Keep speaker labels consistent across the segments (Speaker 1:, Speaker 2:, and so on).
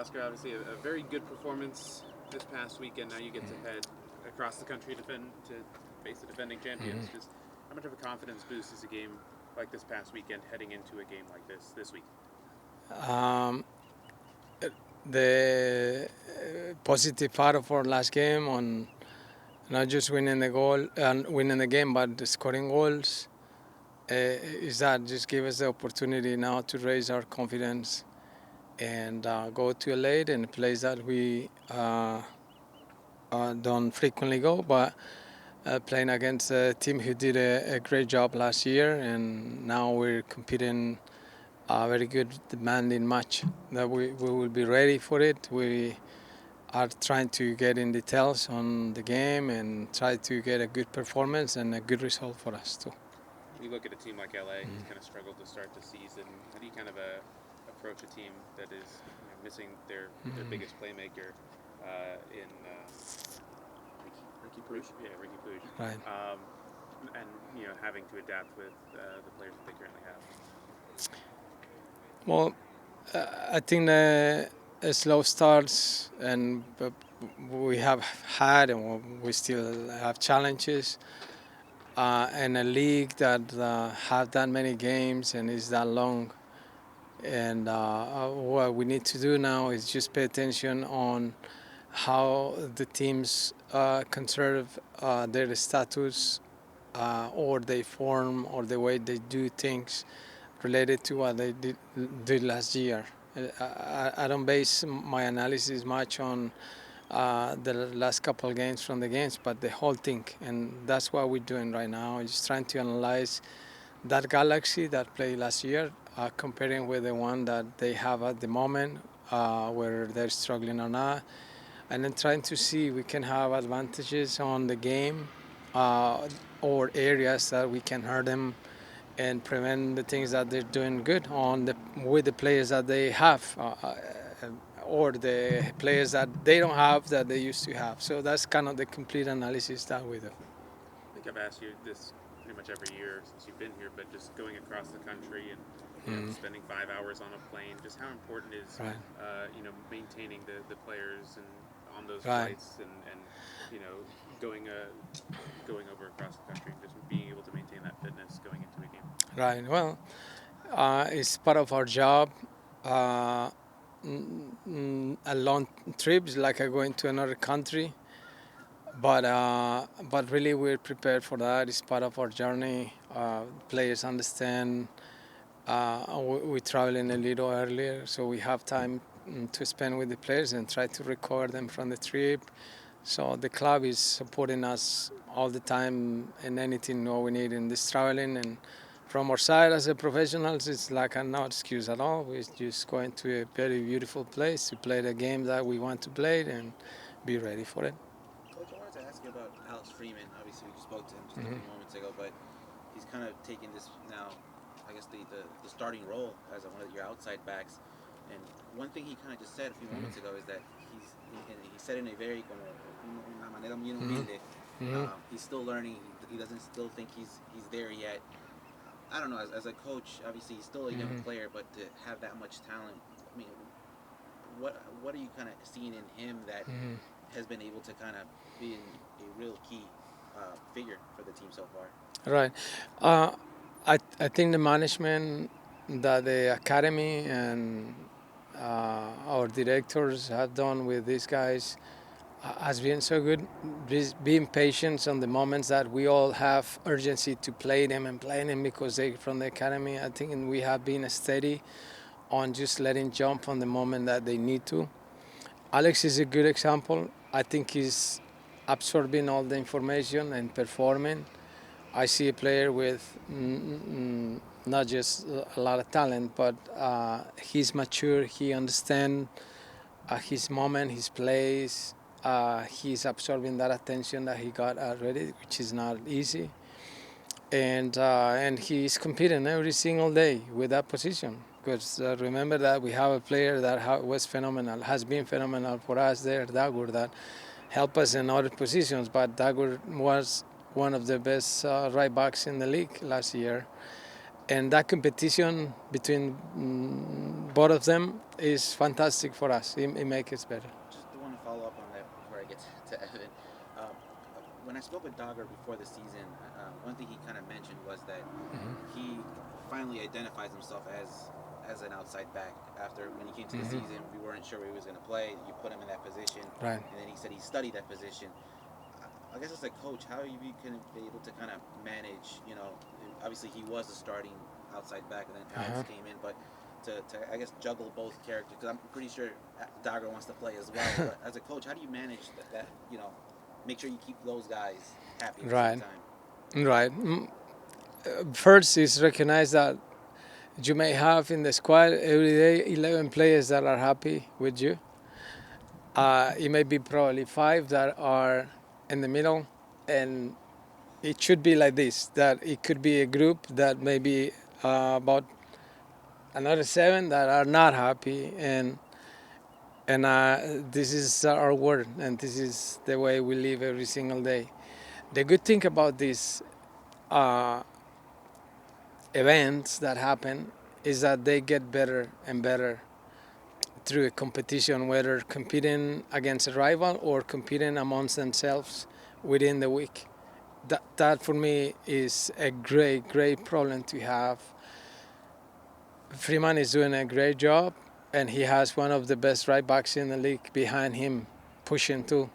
Speaker 1: Oscar, obviously a very good performance this past weekend. Now you get to head across the country to face the defending champions. Just how much of a confidence boost is a game like this past weekend heading into a game like this week?
Speaker 2: Um, the positive part of our last game on not just winning the goal and winning the game, but scoring goals is that just give us the opportunity now to raise our confidence and go to a late in a place that we don't frequently go, but playing against a team who did a great job last year, and now we're competing a very good, demanding match that we will be ready for it. We are trying to get in details on the game and try to get a good performance and a good result for us too.
Speaker 1: You look at a team like LA, who's kind of struggled to start the season. How do you kind of approach a team that is missing their biggest playmaker in Ricky Puig? Yeah, Ricky Puig.
Speaker 2: Right.
Speaker 1: And having to adapt with the players that they currently have.
Speaker 2: Well, I think the slow starts and we have had and we still have challenges in a league that have that many games and is that long. And what we need to do now is just pay attention on how the teams conserve their status or they form or the way they do things related to what they did last year. I don't base my analysis much on the last couple of games from the games, but the whole thing. And that's what we're doing right now, just trying to analyze that galaxy that played last year, comparing with the one that they have at the moment, where they're struggling or not, and then trying to see we can have advantages on the game or areas that we can hurt them and prevent the things that they're doing good on with the players that they have or the players that they don't have that they used to have. So that's kind of the complete analysis that we do.
Speaker 1: I think I've asked you this pretty much every year since you've been here, but just going across the country and spending 5 hours on a plane, just how important is
Speaker 2: Right.
Speaker 1: Maintaining the players and on those
Speaker 2: Right.
Speaker 1: flights and going going over across the country, just being able to maintain that fitness going into a game.
Speaker 2: Right. Well, it's part of our job. A long trip is like going to another country, but really we're prepared for that. It's part of our journey. Players understand. We're traveling a little earlier, so we have time to spend with the players and try to recover them from the trip. So the club is supporting us all the time in anything we need in this traveling. And from our side as a professionals, it's like no excuse at all. We're just going to a very beautiful place to play the game that we want to play and be ready for it.
Speaker 3: Coach, I wanted to ask you about Alex Freeman. Obviously, we spoke to him just a few moments ago, but he's kind of taking this now, I guess, the starting role as one of your outside backs. And one thing he kind of just said a few moments ago is that he said in a very como una manera muy humilde. He's still learning. He doesn't still think he's there yet. I don't know. As a coach, obviously he's still a young player, but to have that much talent, I mean, what are you kind of seeing in him that has been able to kind of be a real key figure for the team so far?
Speaker 2: Right. I think the management that the academy and our directors have done with these guys has been so good. Being patient on the moments that we all have urgency to play them and play them because they from the academy. I think we have been steady on just letting jump on the moment that they need to. Alex is a good example. I think he's absorbing all the information and performing. I see a player with not just a lot of talent, but he's mature. He understands his moment, his place. He's absorbing that attention that he got already, which is not easy. And he's competing every single day with that position. Because remember that we have a player that was phenomenal, has been phenomenal for us there, Dagur, that helped us in other positions. But Dagur was one of the best right backs in the league last year. and that competition between both of them is fantastic for us. It makes us better.
Speaker 3: Just want to follow up on that before I get to Evan. Um, when I spoke with Dogger before the season, one thing he kind of mentioned was that he finally identifies himself as an outside back. After when he came to the season, we weren't sure where he was going to play. You put him in that position,
Speaker 2: Right.
Speaker 3: and then he said he studied that position. I guess as a coach, how are you going to be able to kind of manage? You know, obviously he was a starting outside back, and then Alex came in, but to I guess juggle both characters, because I'm pretty sure Dogger wants to play as well. But as a coach, how do you manage that? You know, make sure you keep those guys happy at the
Speaker 2: Right.
Speaker 3: same time.
Speaker 2: Right. First is recognize that you may have in the squad every day 11 players that are happy with you. It may be probably 5 that are in the middle, and it should be like this, that it could be a group that maybe about another 7 that are not happy, and this is our word, and this is the way we live every single day. The good thing about these events that happen is that they get better and better through a competition, whether competing against a rival or competing amongst themselves within the week. That for me is a great problem to have. Freeman is doing a great job, and he has one of the best right backs in the league behind him, pushing too.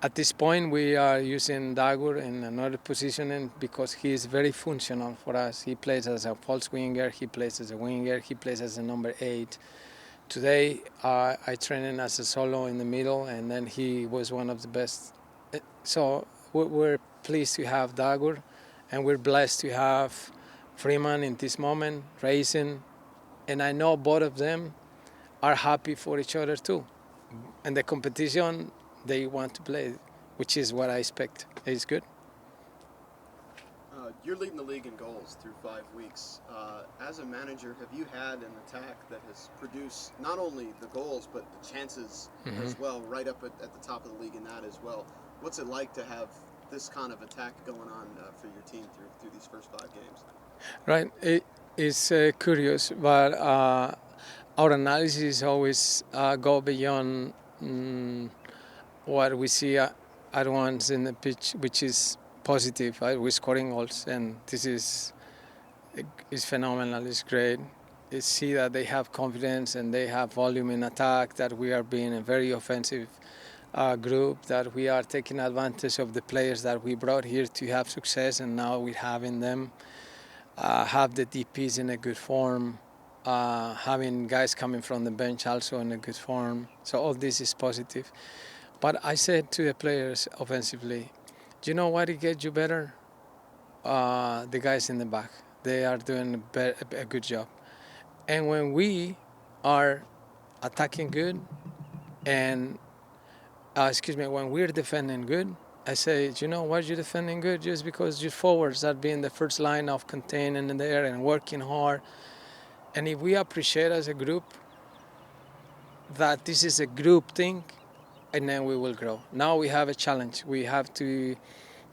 Speaker 2: At this point, we are using Dagur in another positioning because he is very functional for us. He plays as a false winger, he plays as a winger, he plays as a number 8. Today, I trained him as a solo in the middle, and then he was one of the best. So we're pleased to have Dagur, and we're blessed to have Freeman in this moment, racing. And I know both of them are happy for each other too. And the competition, they want to play, which is what I expect. It's good.
Speaker 4: You're leading the league in goals through 5 weeks. As a manager, have you had an attack that has produced not only the goals but the chances as well, right up at the top of the league in that as well? What's it like to have this kind of attack going on for your team through these first 5 games?
Speaker 2: Right. It is curious, but our analysis always go beyond what we see at once in the pitch, which is positive. Right? We're scoring goals, and this is phenomenal. It's great. You see that they have confidence and they have volume in attack, that we are being a very offensive group, that we are taking advantage of the players that we brought here to have success, and now we're having them have the DPs in a good form, having guys coming from the bench also in a good form. So all this is positive. But I said to the players offensively, do you know what it gets you better? The guys in the back. They are doing a good job. And when we are attacking good and, when we're defending good, I say, you know why you're defending good? Just because your forwards are being the first line of containing in there and working hard. And if we appreciate as a group that this is a group thing, and then we will grow. Now we have a challenge. We have to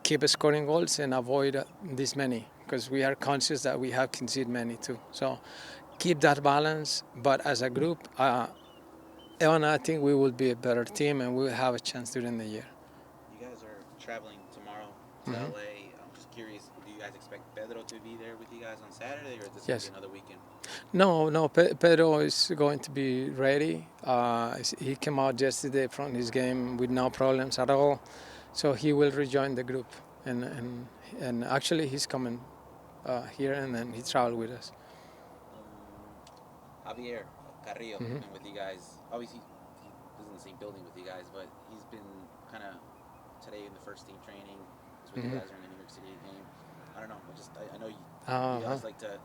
Speaker 2: keep scoring goals and avoid this many, because we are conscious that we have conceded many too. So keep that balance. But as a group, Evan, I think we will be a better team and we will have a chance during the year.
Speaker 3: You guys are traveling tomorrow to LA. I'm just curious, do you guys expect Pedro to be there with you guys on Saturday, or is this
Speaker 2: Yes.
Speaker 3: going to be another weekend?
Speaker 2: No, Pedro is going to be ready. He came out yesterday from his game with no problems at all. So he will rejoin the group. And actually he's coming here, and then he traveled with us.
Speaker 3: Javier Carrillo has been with you guys. Obviously, he was in the same building with you guys, but he's been kind of today in the first team training. He's with you guys during the New York City game. I don't know. I know you guys like to.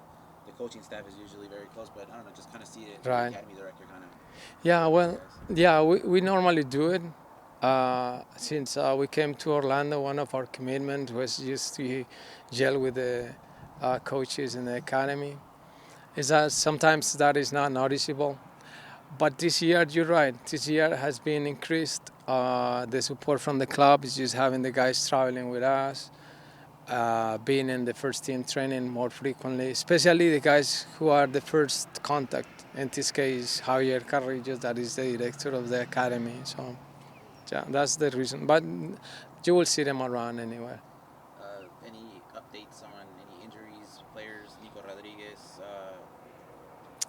Speaker 3: The coaching staff is usually very close, but I don't know. Just kind of see it.
Speaker 2: Right.
Speaker 3: The academy director kind of.
Speaker 2: Yeah, well, yeah, we normally do it. Since we came to Orlando, one of our commitments was just to gel with the coaches in the academy. Is that sometimes that is not noticeable, but this year you're right. This year has been increased. The support from the club is just having the guys traveling with us. being in the first team training more frequently, especially the guys who are the first contact. In this case, Javier Carrillo, that is the director of the academy. So, yeah, that's the reason. But you will see them around anywhere.
Speaker 3: Any updates on any injuries, players? Nico Rodriguez.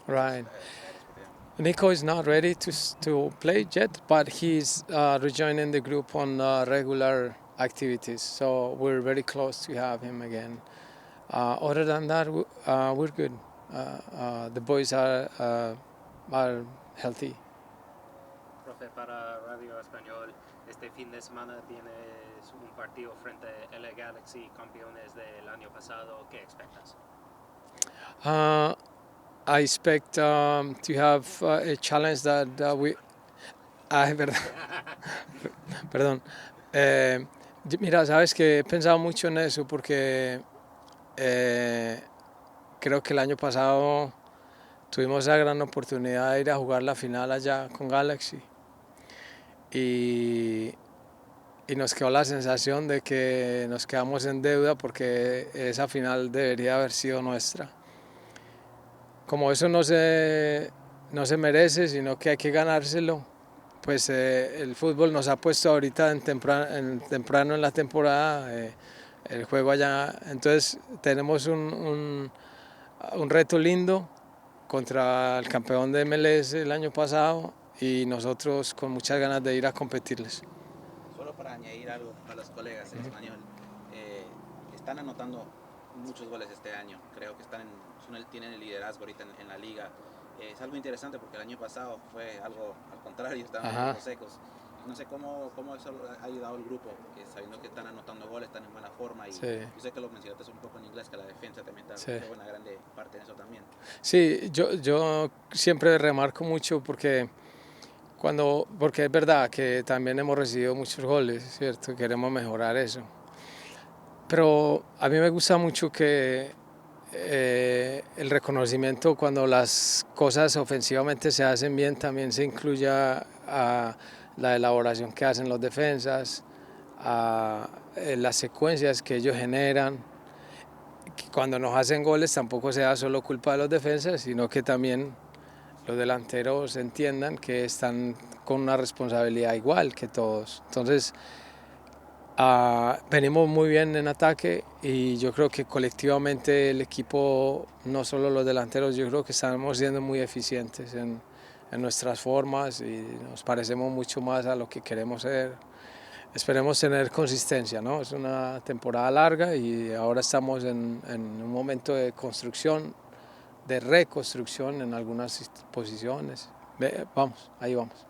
Speaker 2: Right.
Speaker 3: Status with him?
Speaker 2: Nico is not ready to play yet, but he's rejoining the group on regular activities. So we're very close to have him again. Other than that, we're good. The boys are healthy.
Speaker 5: Profe, para Radio Español, este fin de semana tienes un partido frente a LA Galaxy, campeones del año pasado. ¿Qué expectas?
Speaker 2: I expect to have a challenge that we. Verdad. Perdón. Mira, sabes que he pensado mucho en eso porque creo que el año pasado tuvimos la gran oportunidad de ir a jugar la final allá con Galaxy y nos quedó la sensación de que nos quedamos en deuda porque esa final debería haber sido nuestra. Como eso no se merece, sino que hay que ganárselo, pues el fútbol nos ha puesto ahorita temprano en la temporada el juego allá. Entonces tenemos un reto lindo contra el campeón de MLS el año pasado y nosotros con muchas ganas de ir a competirles.
Speaker 3: Solo para añadir algo a los colegas en español, están anotando muchos goles este año. Creo que tienen el liderazgo ahorita en la liga. Es algo interesante porque el año pasado fue algo al contrario, estaban un poco secos. No sé cómo eso ha ayudado al grupo, sabiendo que están anotando goles, están en buena forma. Y
Speaker 2: sí.
Speaker 3: Yo sé que lo mencionaste un poco en inglés, que la defensa también juega una grande parte en eso también.
Speaker 2: Sí, yo siempre remarco mucho porque es verdad que también hemos recibido muchos goles, ¿cierto? Queremos mejorar eso. Pero a mí me gusta mucho que el reconocimiento cuando las cosas ofensivamente se hacen bien también se incluya a la elaboración que hacen los defensas, a las secuencias que ellos generan. Que cuando nos hacen goles tampoco sea solo culpa de los defensas, sino que también los delanteros entiendan que están con una responsabilidad igual que todos. Entonces, venimos muy bien en ataque y yo creo que colectivamente el equipo, no solo los delanteros, yo creo que estamos siendo muy eficientes en nuestras formas y nos parecemos mucho más a lo que queremos ser. Esperemos tener consistencia, ¿no? Es una temporada larga y ahora estamos en un momento de construcción, de reconstrucción en algunas posiciones. Vamos, ahí vamos.